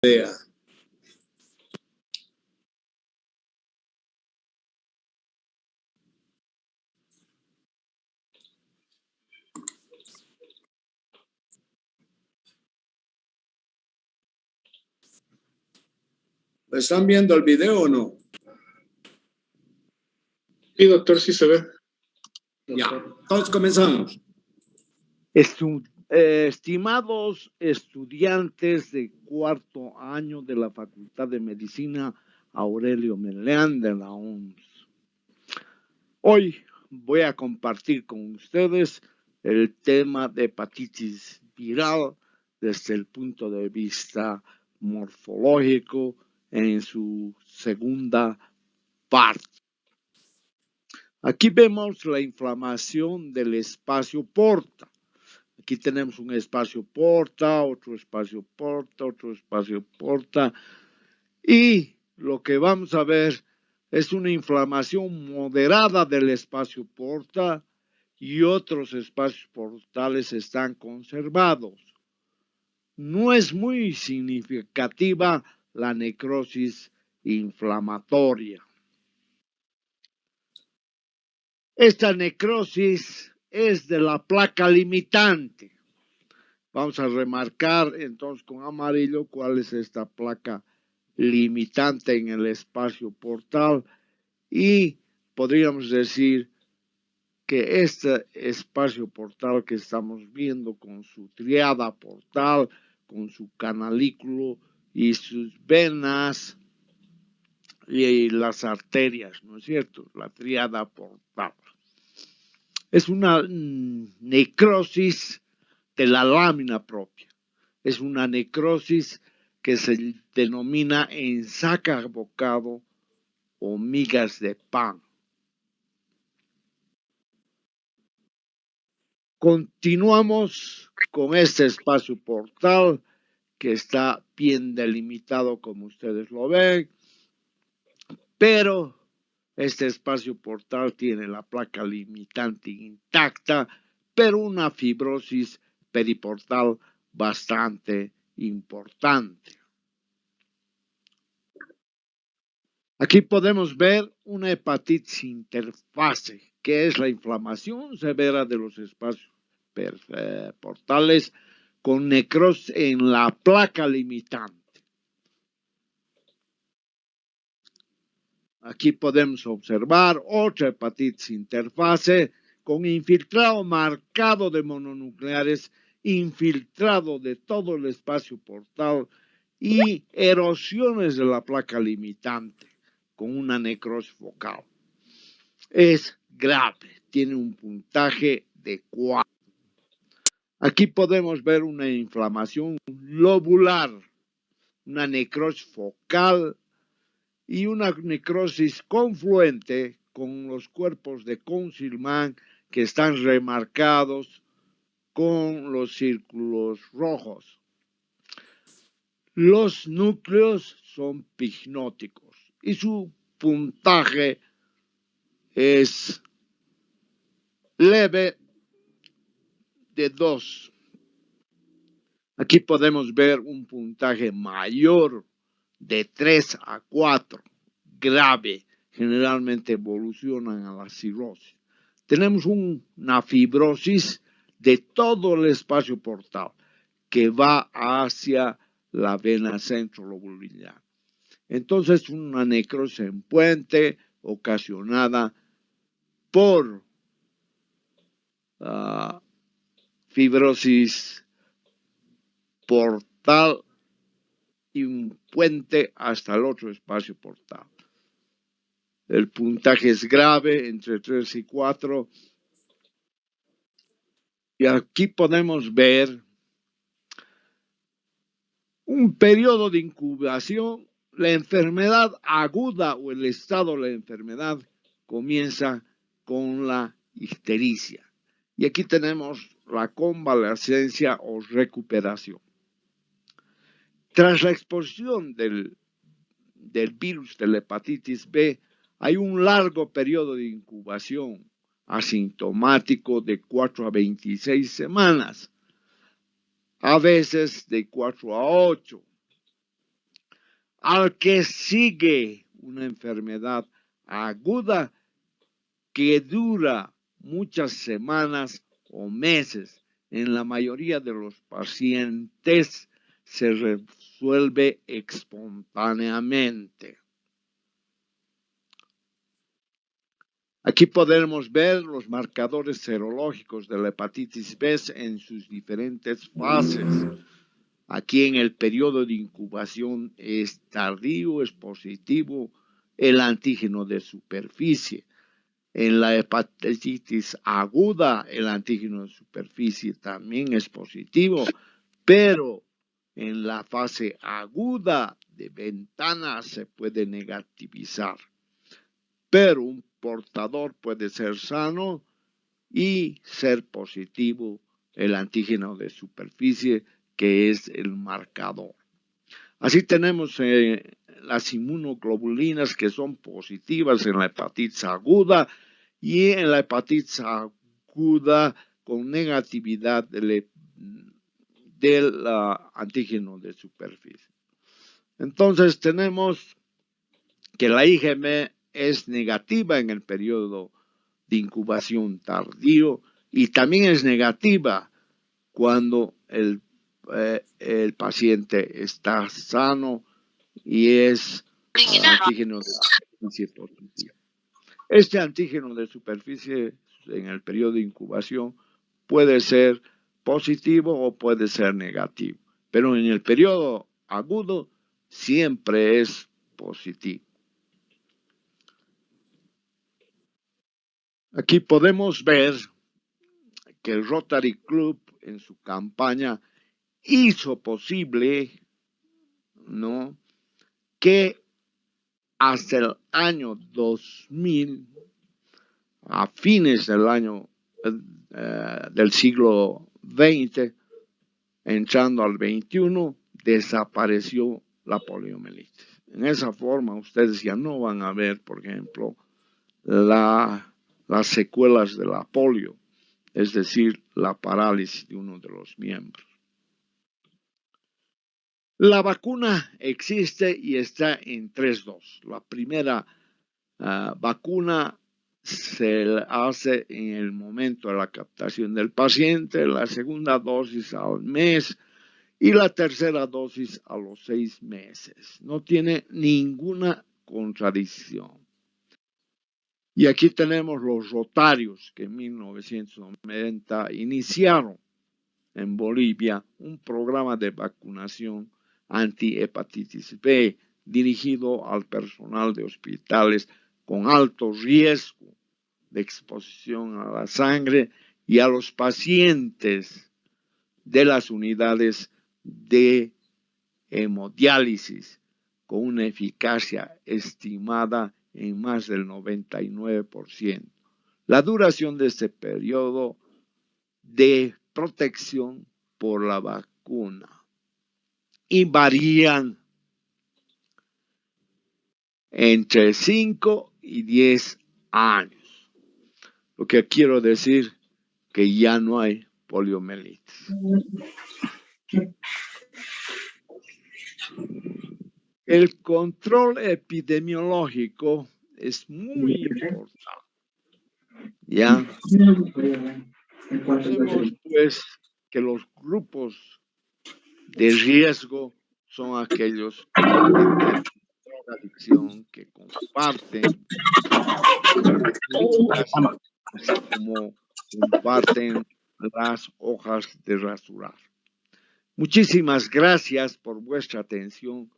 idea. ¿Están viendo el video o no? Sí, doctor, sí se ve. Ya, entonces comenzamos. Estimados estudiantes de cuarto año de la Facultad de Medicina Aurelio Meleán de la UNS. Hoy voy a compartir con ustedes el tema de hepatitis viral desde el punto de vista morfológico en su segunda parte. Aquí vemos la inflamación del espacio porta. Aquí tenemos un espacio porta, otro espacio porta, otro espacio porta. Y lo que vamos a ver es una inflamación moderada del espacio porta y otros espacios portales están conservados. No es muy significativa la necrosis inflamatoria. Esta necrosis es de la placa limitante. Vamos a remarcar entonces con amarillo cuál es esta placa limitante en el espacio portal y podríamos decir que este espacio portal que estamos viendo con su triada portal, con su canalículo y sus venas y las arterias, ¿no es cierto? La triada portal. Es una necrosis de la lámina propia. Es una necrosis que se denomina ensacarbocado o migas de pan. Continuamos con este espacio portal que está bien delimitado como ustedes lo ven, pero este espacio portal tiene la placa limitante intacta, pero una fibrosis periportal bastante importante. Aquí podemos ver una hepatitis interfase, que es la inflamación severa de los espacios portales con necrosis en la placa limitante. Aquí podemos observar otra hepatitis interfase con infiltrado marcado de mononucleares, infiltrado de todo el espacio portal y erosiones de la placa limitante con una necrosis focal. Es grave, tiene un puntaje de 4. Aquí podemos ver una inflamación lobular, una necrosis focal y una necrosis confluente con los cuerpos de Consilman que están remarcados con los círculos rojos. Los núcleos son pignóticos y su puntaje es leve de 2. Aquí podemos ver un puntaje mayor de 3 a 4, grave, generalmente evolucionan a la cirrosis. Tenemos una fibrosis de todo el espacio portal que va hacia la vena centrolobular. Entonces, una necrosis en puente ocasionada por fibrosis portal y un puente hasta el otro espacio portal. El puntaje es grave, entre 3 y 4. Y aquí podemos ver un periodo de incubación. La enfermedad aguda o el estado de la enfermedad comienza con la ictericia. Y aquí tenemos la convalescencia o recuperación. Tras la exposición del virus de la hepatitis B, hay un largo periodo de incubación asintomático de 4 a 26 semanas, a veces de 4 a 8. al que sigue una enfermedad aguda que dura muchas semanas o meses. En la mayoría de los pacientes se resuelve espontáneamente. Aquí podemos ver los marcadores serológicos de la hepatitis B en sus diferentes fases. Aquí en el periodo de incubación es tardío, es positivo el antígeno de superficie. En la hepatitis aguda, el antígeno de superficie también es positivo, pero en la fase aguda de ventana se puede negativizar. Pero un portador puede ser sano y ser positivo el antígeno de superficie, que es el marcador. Así tenemos las inmunoglobulinas que son positivas en la hepatitis aguda y en la hepatitis aguda con negatividad del antígeno de superficie. Entonces tenemos que la IgM es negativa en el periodo de incubación tardío y también es negativa cuando el paciente está sano y es antígeno de superficie positivo. Este antígeno de superficie en el periodo de incubación puede ser positivo o puede ser negativo, pero en el periodo agudo siempre es positivo. Aquí podemos ver que el Rotary Club en su campaña hizo posible, ¿no?, que hasta el año 2000, a fines del año del siglo XX, entrando al XXI, desapareció la poliomielitis. En esa forma ustedes ya no van a ver, por ejemplo, las secuelas de la polio, es decir, la parálisis de uno de los miembros. La vacuna existe y está en 3 dosis. La primera vacuna se hace en el momento de la captación del paciente, la segunda dosis al mes y la tercera dosis a los 6 meses. No tiene ninguna contradicción. Y aquí tenemos los rotarios que en 1990 iniciaron en Bolivia un programa de vacunación anti-hepatitis B dirigido al personal de hospitales con alto riesgo de exposición a la sangre y a los pacientes de las unidades de hemodiálisis con una eficacia estimada en más del 99%. La duración de este periodo de protección por la vacuna y varían entre 5 y 10 años. Lo que quiero decir que ya no hay poliomielitis. El control epidemiológico es muy importante. ¿Ya? Sabemos pues que los grupos de riesgo son aquellos que tienen drogadicción, que comparten, como comparten las hojas de rasurar. Muchísimas gracias por vuestra atención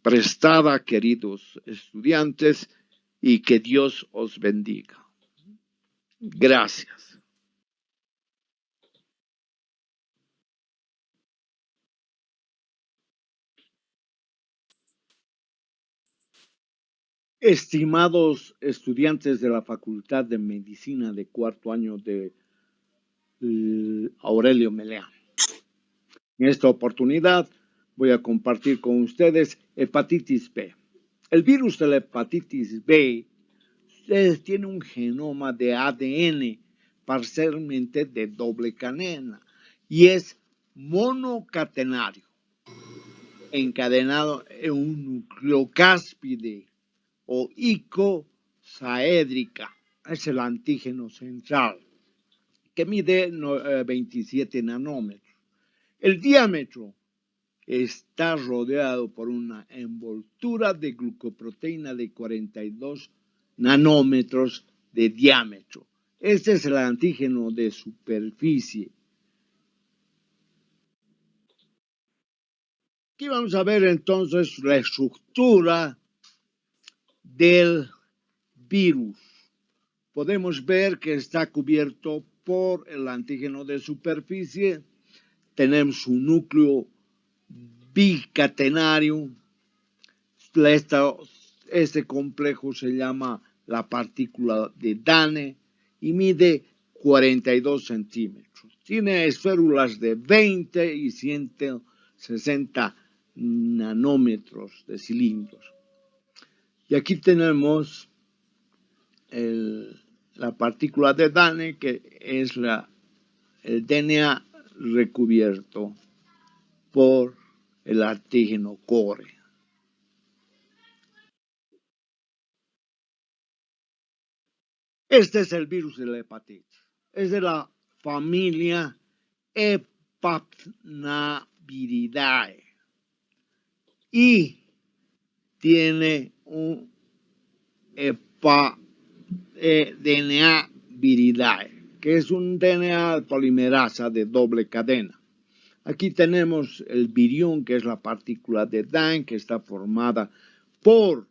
prestada, queridos estudiantes, y que Dios os bendiga. Gracias. Estimados estudiantes de la Facultad de Medicina de 4º año de Aurelio Meleán, en esta oportunidad voy a compartir con ustedes hepatitis B. El virus de la hepatitis B tiene un genoma de ADN parcialmente de doble cadena y es monocatenario. encadenado en un nucleocáspide o icosaédrica. Es el antígeno central, que mide 27 nanómetros. El diámetro está rodeado por una envoltura de glucoproteína de 42 nanómetros de diámetro. Este es el antígeno de superficie. Aquí vamos a ver entonces la estructura del virus. Podemos ver que está cubierto por el antígeno de superficie. Tenemos un núcleo bicatenario. Este complejo se llama la partícula de Dane y mide 42 centímetros. Tiene esférulas de 20 y 160 nanómetros de cilindros. Y aquí tenemos la partícula de Dane, que es el DNA recubierto por el antígeno core. Este es el virus de la hepatitis. Es de la familia Hepatnaviridae y tiene un DNA viridae, que es un DNA polimerasa de doble cadena. Aquí tenemos el virión, que es la partícula de Dan, que está formada por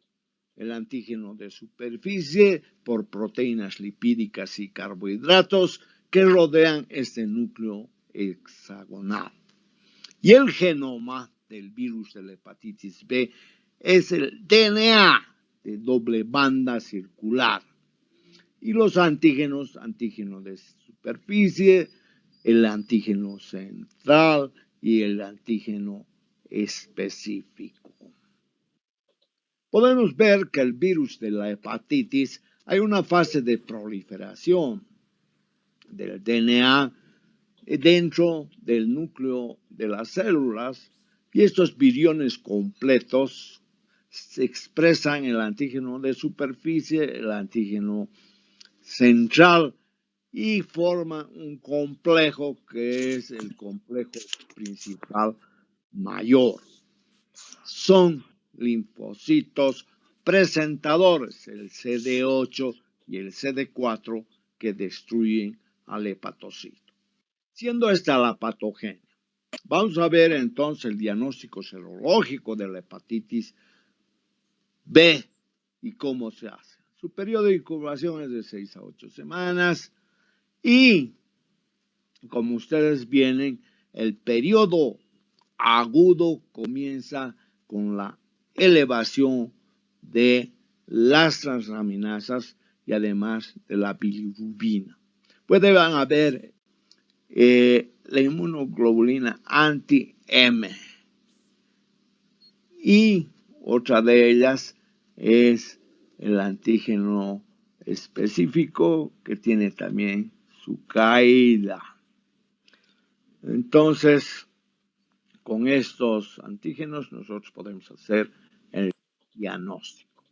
el antígeno de superficie, por proteínas lipídicas y carbohidratos que rodean este núcleo hexagonal. Y el genoma del virus de la hepatitis B es el DNA de doble banda circular. Y los antígenos, antígeno de superficie, el antígeno central y el antígeno específico. Podemos ver que el virus de la hepatitis hay una fase de proliferación del DNA dentro del núcleo de las células y estos viriones completos se expresan el antígeno de superficie, el antígeno central y forman un complejo que es el complejo principal mayor. Son linfocitos presentadores, el CD8 y el CD4, que destruyen al hepatocito, siendo esta la patogenia. Vamos a ver entonces el diagnóstico serológico de la hepatitis B y cómo se hace. Su periodo de incubación es de 6 a 8 semanas y, como ustedes vienen, el periodo agudo comienza con la elevación de las transaminasas y además de la bilirrubina. Pueden haber la inmunoglobulina anti-M y otra de ellas es el antígeno específico, que tiene también su caída. Entonces, con estos antígenos nosotros podemos hacer el diagnóstico.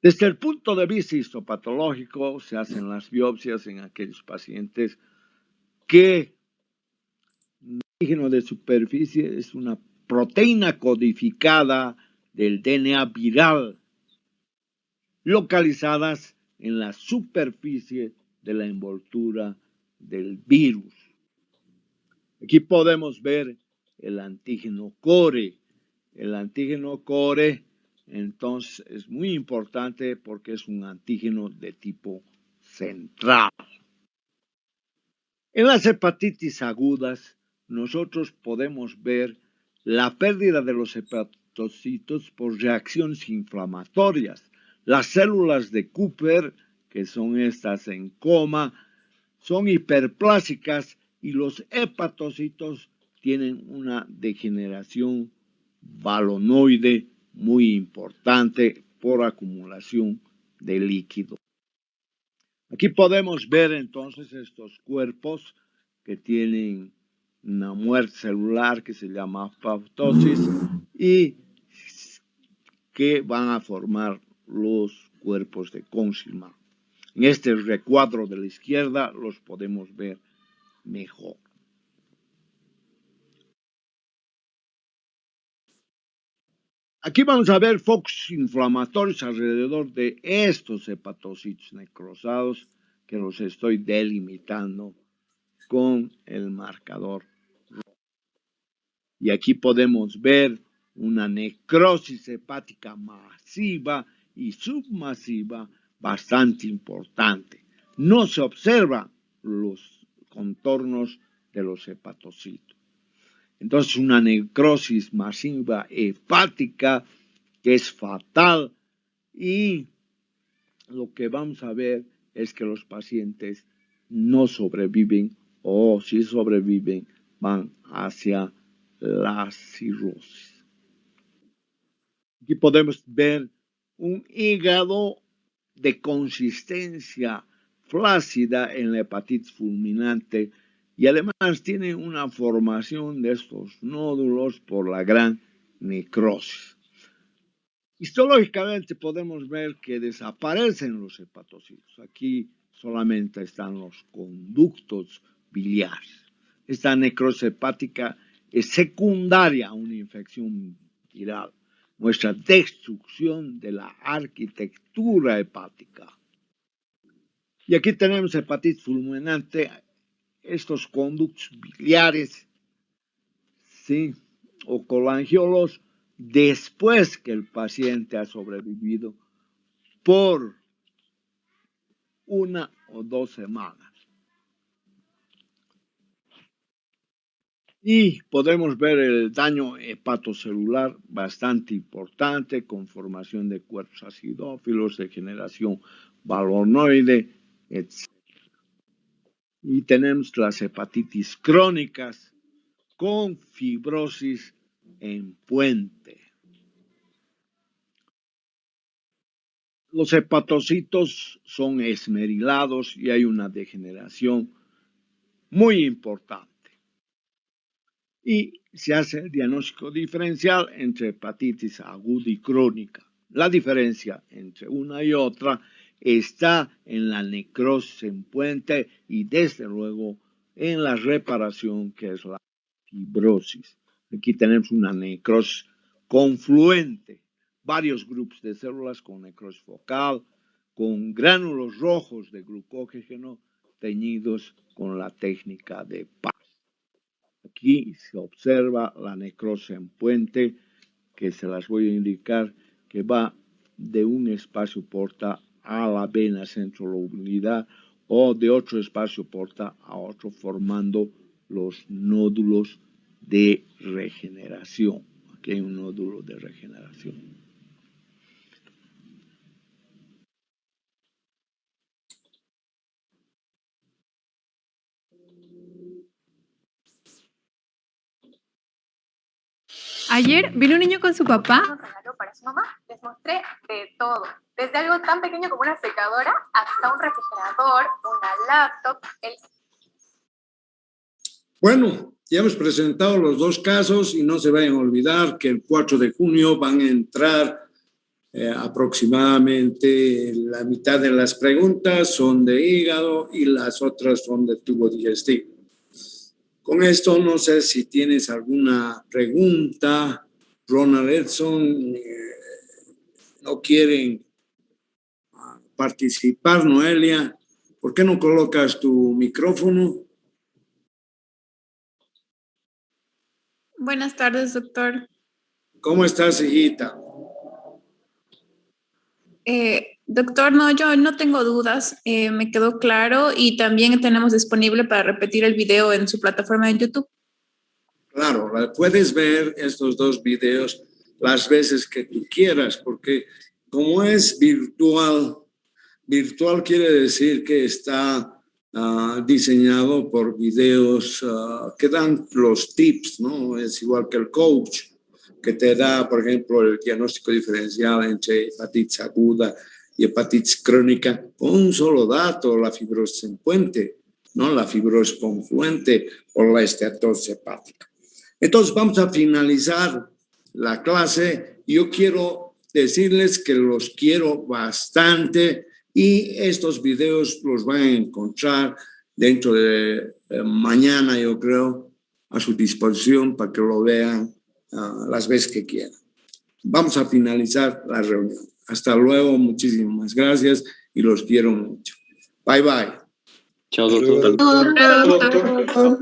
Desde el punto de vista histopatológico, se hacen las biopsias en aquellos pacientes que el antígeno de superficie es una proteína codificada del DNA viral, localizadas en la superficie de la envoltura del virus. Aquí podemos ver el antígeno core. El antígeno core, entonces, es muy importante porque es un antígeno de tipo central. En las hepatitis agudas, nosotros podemos ver la pérdida de los hepatocitos por reacciones inflamatorias. Las células de Cooper, que son estas en coma, son hiperplásicas y los hepatocitos tienen una degeneración balonoide muy importante por acumulación de líquido. Aquí podemos ver entonces estos cuerpos que tienen una muerte celular que se llama apoptosis y que van a formar los cuerpos de Cauchy-Mac. En este recuadro de la izquierda los podemos ver mejor. Aquí vamos a ver focos inflamatorios alrededor de estos hepatocitos necrosados que los estoy delimitando con el marcador rojo. Y aquí podemos ver una necrosis hepática masiva y submasiva bastante importante. No se observan los contornos de los hepatocitos. Entonces, una necrosis masiva hepática que es fatal y lo que vamos a ver es que los pacientes no sobreviven o si sobreviven van hacia la cirrosis. Aquí podemos ver un hígado de consistencia flácida en la hepatitis fulminante y además tiene una formación de estos nódulos por la gran necrosis. Histológicamente podemos ver que desaparecen los hepatocitos. Aquí solamente están los conductos biliares. Esta necrosis hepática es secundaria a una infección viral. Muestra destrucción de la arquitectura hepática. Y aquí tenemos hepatitis fulminante, estos conductos biliares, ¿sí? O colangiolos, después que el paciente ha sobrevivido por 1 o 2 semanas. Y podemos ver el daño hepatocelular bastante importante con formación de cuerpos acidófilos, degeneración balonoide, etc. Y tenemos las hepatitis crónicas con fibrosis en puente. Los hepatocitos son esmerilados y hay una degeneración muy importante. Y se hace el diagnóstico diferencial entre hepatitis aguda y crónica. La diferencia entre una y otra está en la necrosis en puente y desde luego en la reparación que es la fibrosis. Aquí tenemos una necrosis confluente, varios grupos de células con necrosis focal, con gránulos rojos de glucógeno teñidos con la técnica de PAS. Aquí se observa la necrosis en puente, que se las voy a indicar, que va de un espacio porta a la vena centrolobulida o de otro espacio porta a otro, formando los nódulos de regeneración. Aquí hay un nódulo de regeneración. Ayer vino un niño con su papá. Un regalo para su mamá. Les mostré de todo. Desde algo tan pequeño como una secadora hasta un refrigerador, una laptop. Bueno, ya hemos presentado los dos casos y no se vayan a olvidar que el 4 de junio van a entrar aproximadamente la mitad de las preguntas son de hígado y las otras son de tubo digestivo. Con esto no sé si tienes alguna pregunta. Ronald Edson, no quieren participar. Noelia, ¿por qué no colocas tu micrófono? Buenas tardes, doctor. ¿Cómo estás, hijita? Doctor, no, yo no tengo dudas, me quedó claro y también tenemos disponible para repetir el video en su plataforma de YouTube. Claro, puedes ver estos dos videos las veces que tú quieras, porque como es virtual quiere decir que está diseñado por videos que dan los tips, ¿no? Es igual que el coach, que te da, por ejemplo, el diagnóstico diferencial entre hepatitis aguda y hepatitis crónica con un solo dato, la fibrosis en puente. ¿no? La fibrosis confluente o la esteatosis hepática. Entonces, vamos a finalizar la clase. Yo quiero decirles que los quiero bastante y estos videos los van a encontrar dentro de mañana, yo creo, a su disposición para que lo vean las veces que quieran. Vamos a finalizar la reunión. Hasta luego, muchísimas gracias y los quiero mucho. Bye, bye. Chao, doctor. Doctor.